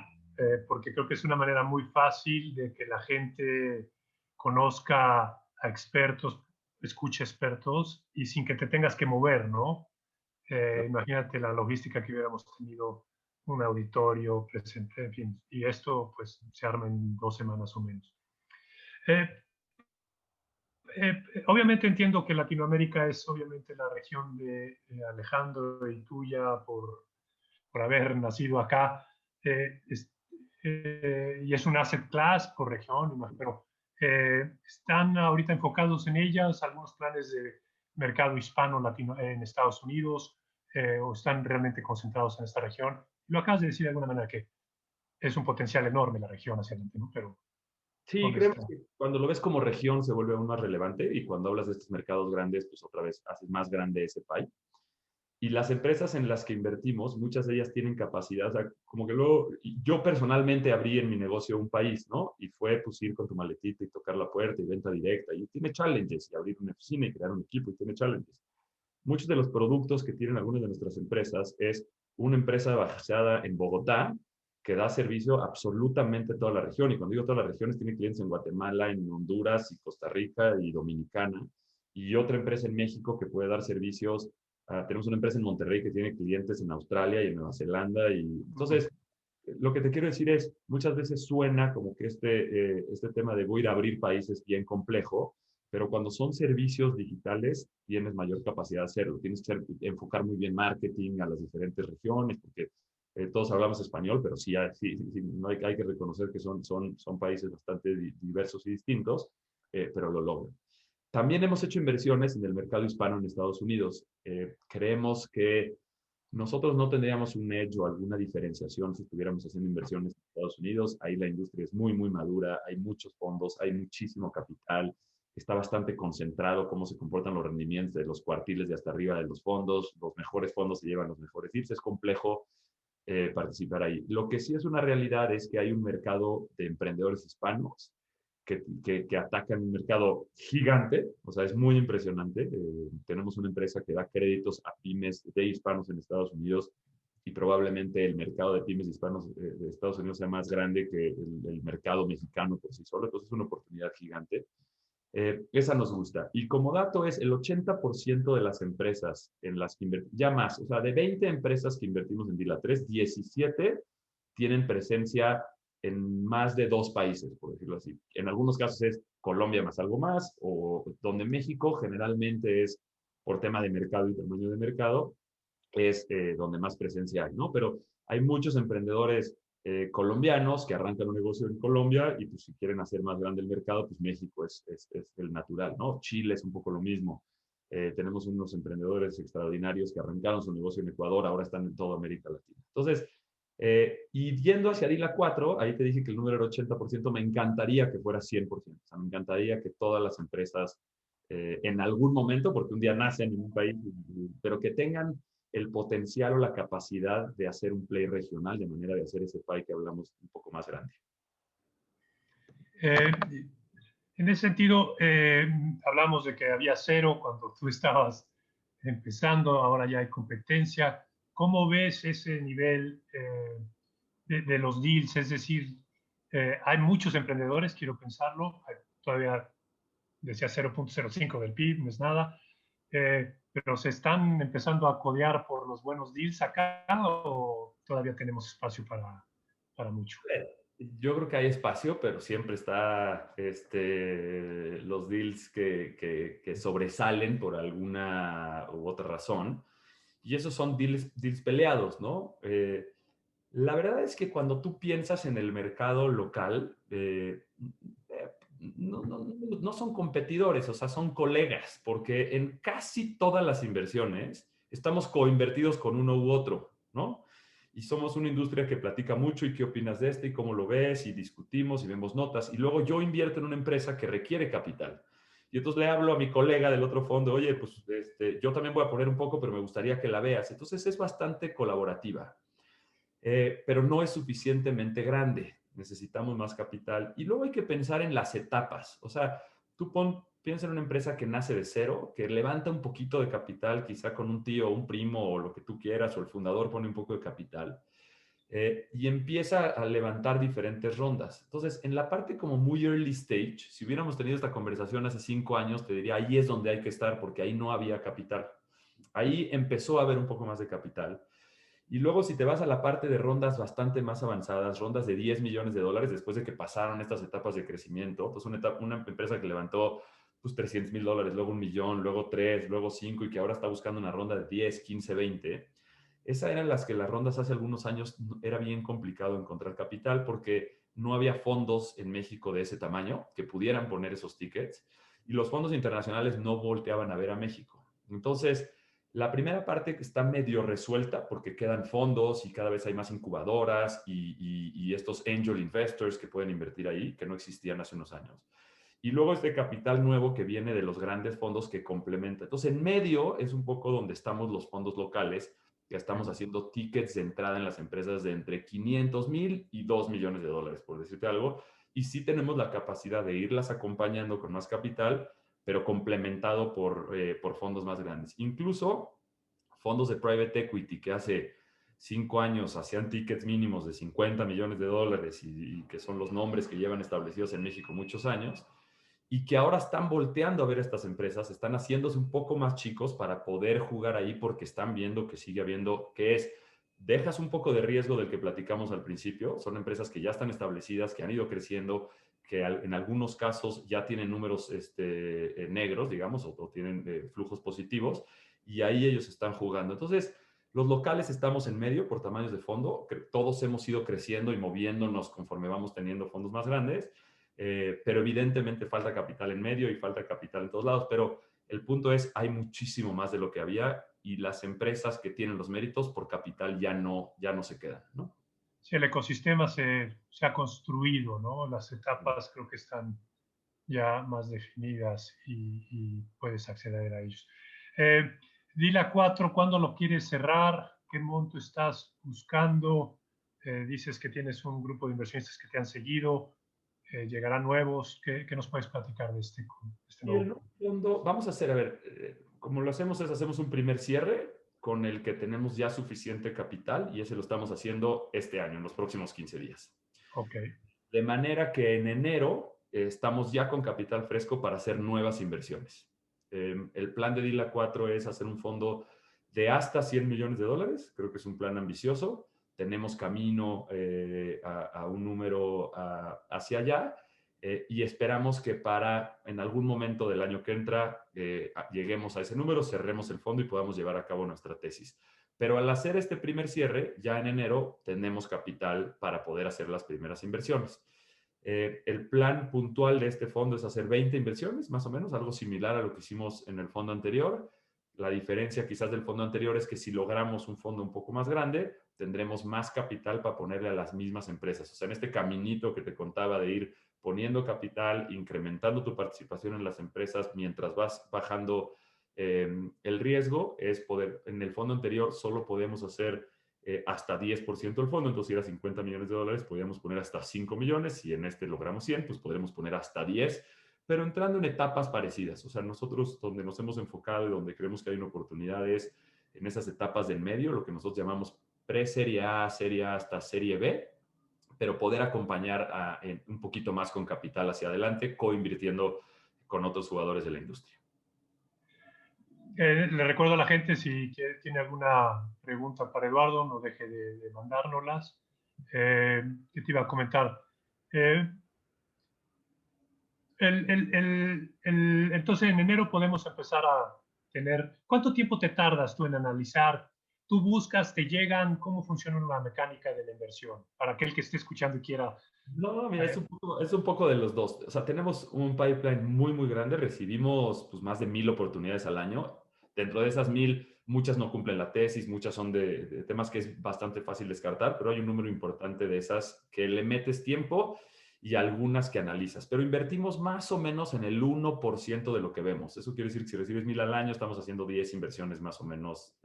porque creo que es una manera muy fácil de que la gente conozca a expertos, escuche expertos y sin que te tengas que mover, ¿no? Imagínate la logística que hubiéramos tenido un auditorio presente, en fin, y esto pues se arma en 2 semanas o menos. Eh, obviamente entiendo que Latinoamérica es obviamente la región de Alejandro y tuya por haber nacido acá, es, y es un asset class por región, pero están ahorita enfocados en ellas, algunos planes de mercado hispano latino en Estados Unidos, o están realmente concentrados en esta región. Lo acabas de decir de alguna manera que es un potencial enorme la región hacia adelante, ¿no? Pero Sí, ¿dónde creemos está? que cuando lo ves como región se vuelve aún más relevante y cuando hablas de estos mercados grandes, pues otra vez haces más grande ese pie. Y las empresas en las que invertimos, muchas de ellas tienen capacidad, o sea, como que luego, yo personalmente abrí en mi negocio un país, ¿no? Y fue pues ir con tu maletita y tocar la puerta y venta directa, y tiene challenges, y abrir una oficina y crear un equipo y tiene challenges. Muchos de los productos que tienen algunas de nuestras empresas es una empresa basada en Bogotá que da servicio a absolutamente toda la región. Y cuando digo todas las regiones, tiene clientes en Guatemala, en Honduras y Costa Rica y Dominicana. Y otra empresa en México que puede dar servicios. Tenemos una empresa en Monterrey que tiene clientes en Australia y en Nueva Zelanda. Y entonces, lo que te quiero decir es, muchas veces suena como que este tema de voy a ir a abrir países bien complejo, pero cuando son servicios digitales tienes mayor capacidad de hacerlo. Tienes que enfocar muy bien marketing a las diferentes regiones, porque todos hablamos español, pero sí, sí no hay que reconocer que son países bastante diversos y distintos, pero lo logran. También hemos hecho inversiones en el mercado hispano en Estados Unidos. Creemos que nosotros no tendríamos un edge o alguna diferenciación si estuviéramos haciendo inversiones en Estados Unidos. Ahí la industria es muy, muy madura, hay muchos fondos, hay muchísimo capital, está bastante concentrado cómo se comportan los rendimientos de los cuartiles de hasta arriba de los mejores fondos se llevan los mejores deals, es complejo participar ahí. Lo que sí es una realidad es que hay un mercado de emprendedores hispanos que atacan un mercado gigante, o sea, es muy impresionante. Tenemos una empresa que da créditos a pymes de hispanos en Estados Unidos y probablemente el mercado de pymes hispanos de Estados Unidos sea más grande que el mercado mexicano por sí solo, entonces es una oportunidad gigante. Esa nos gusta. Y como dato es, el 80% de las empresas en las que invertimos, ya más, o sea, de 20 empresas que invertimos en Dila 3, 17 tienen presencia en más de 2 países, por decirlo así. En algunos casos es Colombia más algo más, o donde México generalmente es por tema de mercado y tamaño de mercado, es donde más presencia hay, ¿no? Pero hay muchos emprendedores colombianos que arrancan un negocio en Colombia y pues si quieren hacer más grande el mercado, pues México es el natural, ¿no? Chile es un poco lo mismo. Tenemos unos emprendedores extraordinarios que arrancaron su negocio en Ecuador, ahora están en toda América Latina. Entonces, y yendo hacia Dila 4, ahí te dije que el número era 80%, me encantaría que fuera 100%. O sea, me encantaría que todas las empresas en algún momento, porque un día nacen en un país, pero que tengan el potencial o la capacidad de hacer un play regional, de manera de hacer ese pie que hablamos un poco más grande. Eh, en ese sentido, hablamos de que había cero cuando tú estabas empezando, ahora ya hay competencia. ¿Cómo ves ese nivel de los deals? Es decir, hay muchos emprendedores, quiero pensarlo, todavía decía 0.05 del PIB, no es nada, pero se están empezando a codear por los buenos deals acá o todavía tenemos espacio para mucho. Yo creo que hay espacio, pero siempre está los deals que sobresalen por alguna u otra razón. Y esos son deals peleados, ¿no? La verdad es que cuando tú piensas en el mercado local, no son competidores, o sea, son colegas, porque en casi todas las inversiones estamos coinvertidos con uno u otro, ¿no? Y somos una industria que platica mucho y qué opinas de este y cómo lo ves y discutimos y vemos notas. Y luego yo invierto en una empresa que requiere capital. Y entonces le hablo a mi colega del otro fondo, oye, pues yo también voy a poner un poco, pero me gustaría que la veas. Entonces es bastante colaborativa, pero no es suficientemente grande. Necesitamos más capital. Y luego hay que pensar en las etapas. O sea, piensa en una empresa que nace de cero, que levanta un poquito de capital, quizá con un tío o un primo o lo que tú quieras, o el fundador pone un poco de capital y empieza a levantar diferentes rondas. Entonces, en la parte como muy early stage, si hubiéramos tenido esta conversación hace 5 años, te diría, ahí es donde hay que estar porque ahí no había capital. Ahí empezó a haber un poco más de capital. Y luego si te vas a la parte de rondas bastante más avanzadas, rondas de 10 millones de dólares, después de que pasaron estas etapas de crecimiento, pues una empresa que levantó pues $300,000, luego 1 millón, luego 3, luego 5 y que ahora está buscando una ronda de 10, 15, 20. Esas eran las que las rondas hace algunos años era bien complicado encontrar capital porque no había fondos en México de ese tamaño que pudieran poner esos tickets y los fondos internacionales no volteaban a ver a México. Entonces, la primera parte está medio resuelta porque quedan fondos y cada vez hay más incubadoras y estos angel investors que pueden invertir ahí, que no existían hace unos años. Y luego este capital nuevo que viene de los grandes fondos que complementa. Entonces, en medio es un poco donde estamos los fondos locales, que estamos haciendo tickets de entrada en las empresas de entre 500,000 y 2 millones de dólares, por decirte algo. Y sí tenemos la capacidad de irlas acompañando con más capital, pero complementado por fondos más grandes. Incluso fondos de private equity que hace 5 años hacían tickets mínimos de 50 millones de dólares y que son los nombres que llevan establecidos en México muchos años y que ahora están volteando a ver estas empresas, están haciéndose un poco más chicos para poder jugar ahí porque están viendo que sigue habiendo, que es, dejas un poco de riesgo del que platicamos al principio, son empresas que ya están establecidas, que han ido creciendo, que en algunos casos ya tienen números negros, digamos, o tienen flujos positivos, y ahí ellos están jugando. Entonces, los locales estamos en medio por tamaños de fondo, todos hemos ido creciendo y moviéndonos conforme vamos teniendo fondos más grandes, pero evidentemente falta capital en medio y falta capital en todos lados, pero el punto es, hay muchísimo más de lo que había y las empresas que tienen los méritos por capital ya no se quedan, ¿no? Sí, el ecosistema se ha construido, ¿no? Las etapas creo que están ya más definidas y puedes acceder a ellos. Eh, Dila 4, ¿cuándo lo quieres cerrar? ¿Qué monto estás buscando? Dices que tienes un grupo de inversionistas que te han seguido. ¿Llegarán nuevos? ¿Qué nos puedes platicar de este Y en nuevo? un fondo, vamos a hacer, a ver, como lo hacemos es, hacemos un primer cierre con el que tenemos ya suficiente capital y ese lo estamos haciendo este año, en los próximos 15 días. Ok, De manera que en enero estamos ya con capital fresco para hacer nuevas inversiones. El plan de DILA 4 es hacer un fondo de hasta 100 millones de dólares. Creo que es un plan ambicioso. Tenemos camino a un número hacia allá y esperamos que para en algún momento del año que entra lleguemos a ese número, cerremos el fondo y podamos llevar a cabo nuestra tesis. Pero al hacer este primer cierre, ya en enero tenemos capital para poder hacer las primeras inversiones. El plan puntual de este fondo es hacer 20 inversiones, más o menos, algo similar a lo que hicimos en el fondo anterior. La diferencia quizás del fondo anterior es que si logramos un fondo un poco más grande, tendremos más capital para ponerle a las mismas empresas. O sea, en este caminito que te contaba de ir poniendo capital, incrementando tu participación en las empresas mientras vas bajando el riesgo, es poder, en el fondo anterior solo podemos hacer hasta 10% del fondo, entonces si era 50 millones de dólares, podríamos poner hasta 5 millones, si en este logramos 100, pues podremos poner hasta 10, pero entrando en etapas parecidas. O sea, nosotros donde nos hemos enfocado y donde creemos que hay una oportunidad es en esas etapas del medio, lo que nosotros llamamos pre-serie A, serie A hasta serie B, pero poder acompañar un poquito más con capital hacia adelante, co-invirtiendo con otros jugadores de la industria. le recuerdo a la gente si tiene alguna pregunta para Eduardo, no deje de mandárnoslas. ¿Qué te iba a comentar? Eh, entonces en enero podemos empezar a tener. ¿Cuánto tiempo te tardas tú en analizar? ¿Tú buscas, te llegan? ¿Cómo funciona la mecánica de la inversión? Para aquel que esté escuchando y quiera. No, mira, es un poco de los dos. O sea, tenemos un pipeline muy, muy grande. Recibimos pues, más de 1,000 oportunidades al año. Dentro de esas 1,000, muchas no cumplen la tesis, muchas son de temas que es bastante fácil descartar, pero hay un número importante de esas que le metes tiempo y algunas que analizas. Pero invertimos más o menos en el 1% de lo que vemos. Eso quiere decir que si recibes 1,000 al año, estamos haciendo 10 inversiones más o menos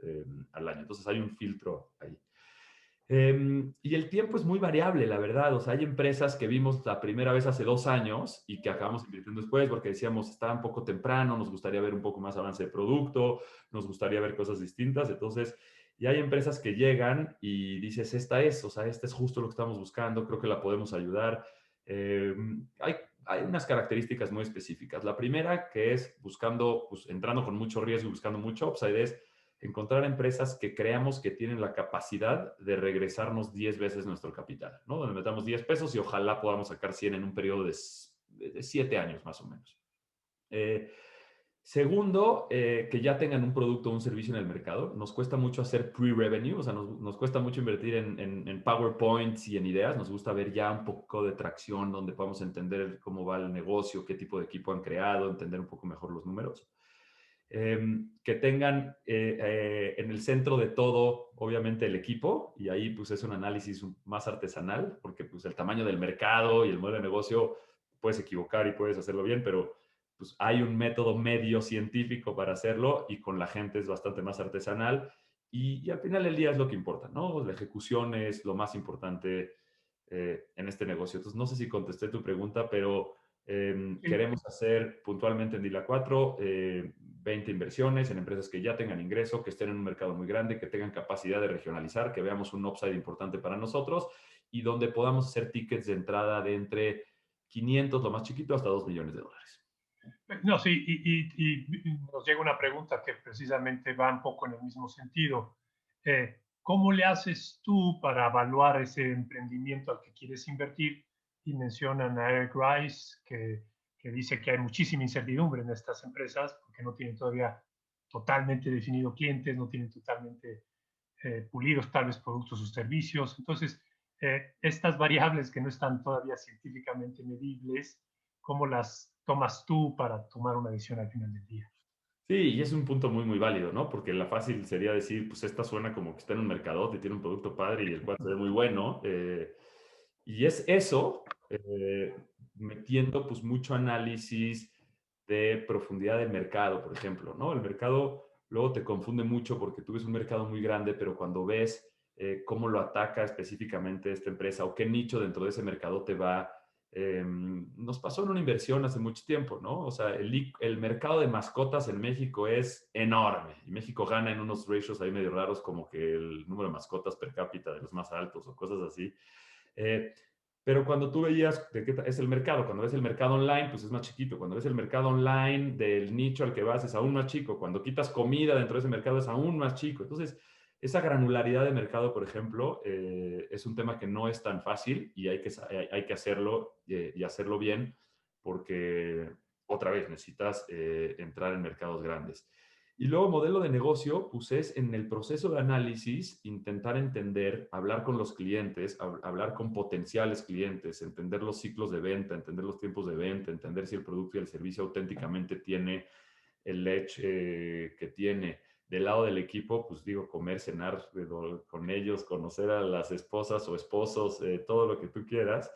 al año. Entonces hay un filtro ahí. Y el tiempo es muy variable, la verdad. O sea, hay empresas que vimos la primera vez hace 2 años y que acabamos invirtiendo después porque decíamos, está un poco temprano, nos gustaría ver un poco más avance de producto, nos gustaría ver cosas distintas. Entonces, y hay empresas que llegan y dices, esta es, o sea, esta es justo lo que estamos buscando, creo que la podemos ayudar. Eh, hay, hay unas características muy específicas. La primera, que es buscando, pues entrando con mucho riesgo y buscando mucho upside, es encontrar empresas que creamos que tienen la capacidad de regresarnos 10 veces nuestro capital, ¿no? Donde metamos 10 pesos y ojalá podamos sacar 100 en un periodo de 7 años más o menos. Eh, Segundo, que ya tengan un producto o un servicio en el mercado. Nos cuesta mucho hacer pre-revenue, o sea, nos cuesta mucho invertir en PowerPoints y en ideas. Nos gusta ver ya un poco de tracción donde podamos entender cómo va el negocio, qué tipo de equipo han creado, entender un poco mejor los números. Que tengan en el centro de todo, obviamente, el equipo, y ahí pues es un análisis más artesanal, porque pues el tamaño del mercado y el modelo de negocio puedes equivocar y puedes hacerlo bien, pero pues hay un método medio científico para hacerlo y con la gente es bastante más artesanal y al final del día es lo que importa, ¿no? La ejecución es lo más importante en este negocio. Entonces, no sé si contesté tu pregunta, pero Sí. queremos hacer puntualmente en Dila 4 20 inversiones en empresas que ya tengan ingreso, que estén en un mercado muy grande, que tengan capacidad de regionalizar, que veamos un upside importante para nosotros y donde podamos hacer tickets de entrada de entre 500, lo más chiquito, hasta 2 millones de dólares. No, sí, y nos llega una pregunta que precisamente va un poco en el mismo sentido. ¿Cómo le haces tú para evaluar ese emprendimiento al que quieres invertir? Y mencionan a Eric Rice, que dice que hay muchísima incertidumbre en estas empresas porque no tienen todavía totalmente definido clientes, no tienen totalmente pulidos tal vez productos o servicios. Entonces, estas variables que no están todavía científicamente medibles, ¿cómo las tomas tú para tomar una decisión al final del día? Sí, y es un punto muy, muy válido, ¿no? Porque la fácil sería decir, pues esta suena como que está en un mercadote, tiene un producto padre y el cual se ve muy bueno. Y es eso, metiendo pues mucho análisis de profundidad del mercado, por ejemplo, ¿no? El mercado luego te confunde mucho porque tú ves un mercado muy grande, pero cuando ves cómo lo ataca específicamente esta empresa o qué nicho dentro de ese mercado te va, nos pasó en una inversión hace mucho tiempo, ¿no? O sea, el mercado de mascotas en México es enorme y México gana en unos ratios ahí medio raros como que el número de mascotas per cápita de los más altos o cosas así. Eh, pero cuando tú veías de qué es el mercado, cuando ves el mercado online, pues es más chiquito. Cuando ves el mercado online del nicho al que vas es aún más chico. Cuando quitas comida dentro de ese mercado es aún más chico. Entonces, esa granularidad de mercado, por ejemplo, es un tema que no es tan fácil y hay que hacerlo y hacerlo bien porque, otra vez, necesitas entrar en mercados grandes. Y luego, modelo de negocio, pues es en el proceso de análisis, intentar entender, hablar con los clientes, hablar con potenciales clientes, entender los ciclos de venta, entender los tiempos de venta, entender si el producto y el servicio auténticamente tiene el edge que tiene. Del lado del equipo, pues digo, comer, cenar con ellos, conocer a las esposas o esposos, todo lo que tú quieras.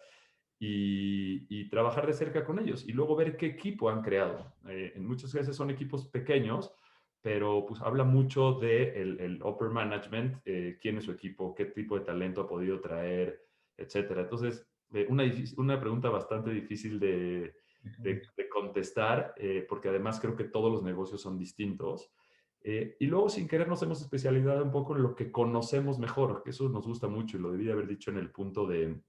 Y trabajar de cerca con ellos y luego ver qué equipo han creado. En muchas veces son equipos pequeños, pero pues habla mucho de el upper management, quién es su equipo, qué tipo de talento ha podido traer, etcétera. Entonces, una pregunta bastante difícil de contestar, porque además creo que todos los negocios son distintos. Y luego, sin querer, nos hemos especializado un poco en lo que conocemos mejor, que eso nos gusta mucho y lo debí haber dicho en el punto de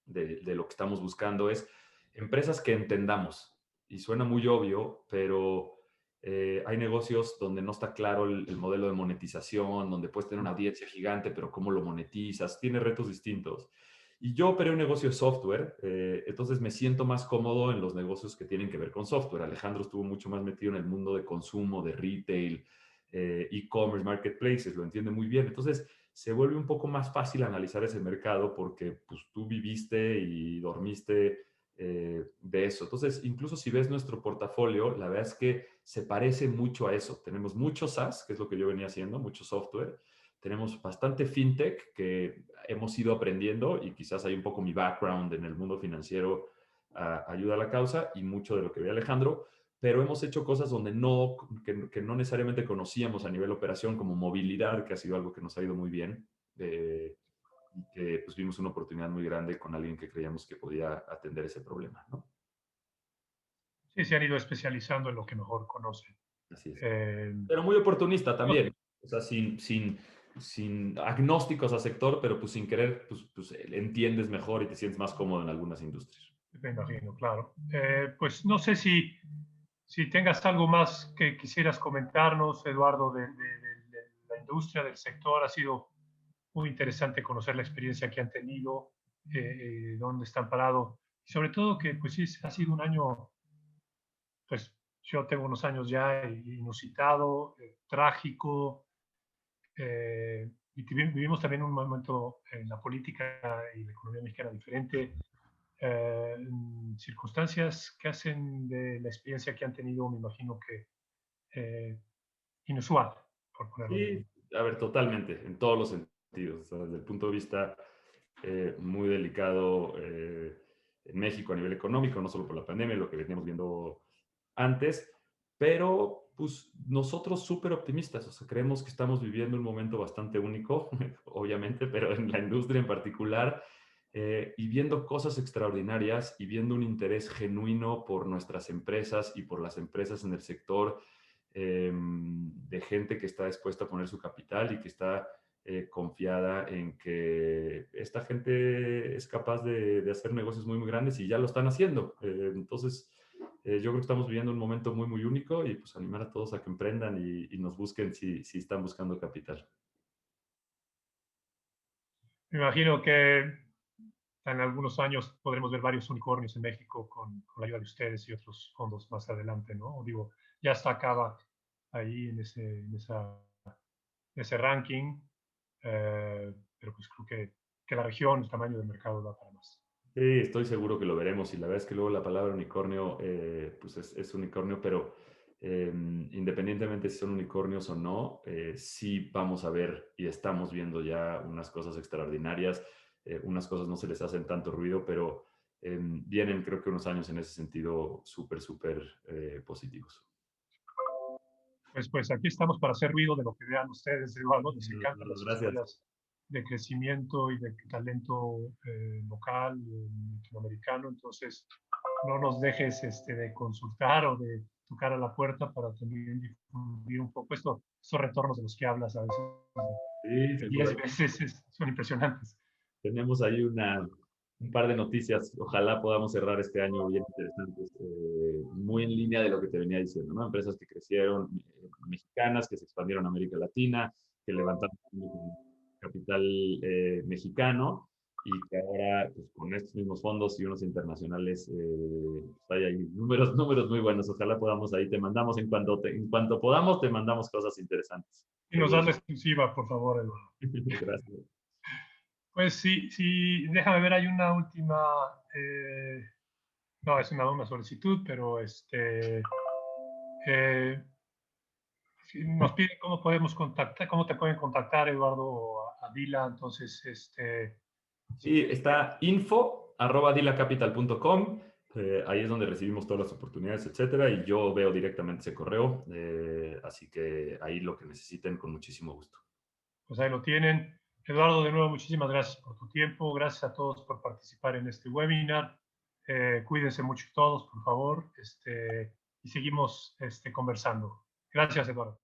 lo que estamos buscando, es empresas que entendamos. Y suena muy obvio, pero hay negocios donde no está claro el modelo de monetización, donde puedes tener una audiencia gigante, pero cómo lo monetizas, tiene retos distintos. Y yo operé un negocio de software, entonces me siento más cómodo en los negocios que tienen que ver con software. Alejandro estuvo mucho más metido en el mundo de consumo, de retail, e-commerce, marketplaces, lo entiende muy bien. Entonces, se vuelve un poco más fácil analizar ese mercado porque pues, tú viviste y dormiste de eso. Entonces, incluso si ves nuestro portafolio, la verdad es que se parece mucho a eso. Tenemos mucho SaaS, que es lo que yo venía haciendo, mucho software. Tenemos bastante fintech que hemos ido aprendiendo y quizás hay un poco mi background en el mundo financiero ayuda a la causa y mucho de lo que ve Alejandro, pero hemos hecho cosas donde que no necesariamente conocíamos a nivel operación, como movilidad, que ha sido algo que nos ha ido muy bien, y que pues, vimos una oportunidad muy grande con alguien que creíamos que podía atender ese problema, ¿no? Sí, se han ido especializando en lo que mejor conocen. Así es. Eh, Pero muy oportunista también, o sea, sin agnósticos a sector, pero pues sin querer, pues entiendes mejor y te sientes más cómodo en algunas industrias. Me imagino, claro. Pues no sé si tengas algo más que quisieras comentarnos, Eduardo, de la industria, del sector. Ha sido muy interesante conocer la experiencia que han tenido, dónde están parados. Y sobre todo que, pues sí, ha sido un año, pues yo tengo unos años ya inusitado, trágico, y vivimos también un momento en la política y la economía mexicana diferente. Circunstancias que hacen de la experiencia que han tenido, me imagino que inusual, por ponerlo de Sí, algún. a ver, totalmente, en todos los sentidos, o sea, desde el punto de vista muy delicado en México a nivel económico, no solo por la pandemia, lo que veníamos viendo antes, pero pues nosotros súper optimistas, o sea, creemos que estamos viviendo un momento bastante único, obviamente, pero en la industria en particular, y viendo cosas extraordinarias y viendo un interés genuino por nuestras empresas y por las empresas en el sector, de gente que está dispuesta a poner su capital y que está confiada en que esta gente es capaz de hacer negocios muy, muy grandes y ya lo están haciendo. Entonces, yo creo que estamos viviendo un momento muy, muy único y pues animar a todos a que emprendan y nos busquen si están buscando capital. Me imagino que en algunos años podremos ver varios unicornios en México con la ayuda de ustedes y otros fondos más adelante, ¿no? O digo, ya está acaba ahí en ese ranking, pero pues creo que la región, el tamaño del mercado da para más. Sí, estoy seguro que lo veremos y la verdad es que luego la palabra unicornio, pues es unicornio, pero independientemente si son unicornios o no, sí vamos a ver y estamos viendo ya unas cosas extraordinarias, unas cosas no se les hacen tanto ruido, pero vienen creo que unos años en ese sentido súper, súper positivos. Pues aquí estamos para hacer ruido de lo que vean ustedes, Eduardo. Nos encantan las Gracias. historias de crecimiento y de talento local, latinoamericano. Entonces, no nos dejes de consultar o de tocar a la puerta para también difundir un poco estos retornos de los que hablas a veces Sí, de seguro. 10 veces son impresionantes. Tenemos ahí un par de noticias. Ojalá podamos cerrar este año bien interesantes, muy en línea de lo que te venía diciendo, ¿no? Empresas que crecieron, mexicanas, que se expandieron a América Latina, que levantaron capital mexicano y que ahora, pues, con estos mismos fondos y unos internacionales, pues, hay ahí números muy buenos. Ojalá podamos ahí, te mandamos en cuanto podamos, te mandamos cosas interesantes. Y nos das Seguro. la exclusiva, por favor, Eduardo. Gracias. Pues sí, sí, déjame ver, hay una última, no, es una solicitud, pero eh, nos piden cómo podemos contactar, cómo te pueden contactar, Eduardo, o a Dila. Entonces, Sí, está info@dilacapital.com. Ahí es donde recibimos todas las oportunidades, etcétera, y yo veo directamente ese correo, así que ahí lo que necesiten con muchísimo gusto. pues ahí lo tienen. Eduardo, de nuevo, muchísimas gracias por tu tiempo. Gracias a todos por participar en este webinar. Cuídense mucho todos, por favor, y seguimos conversando. Gracias, Eduardo.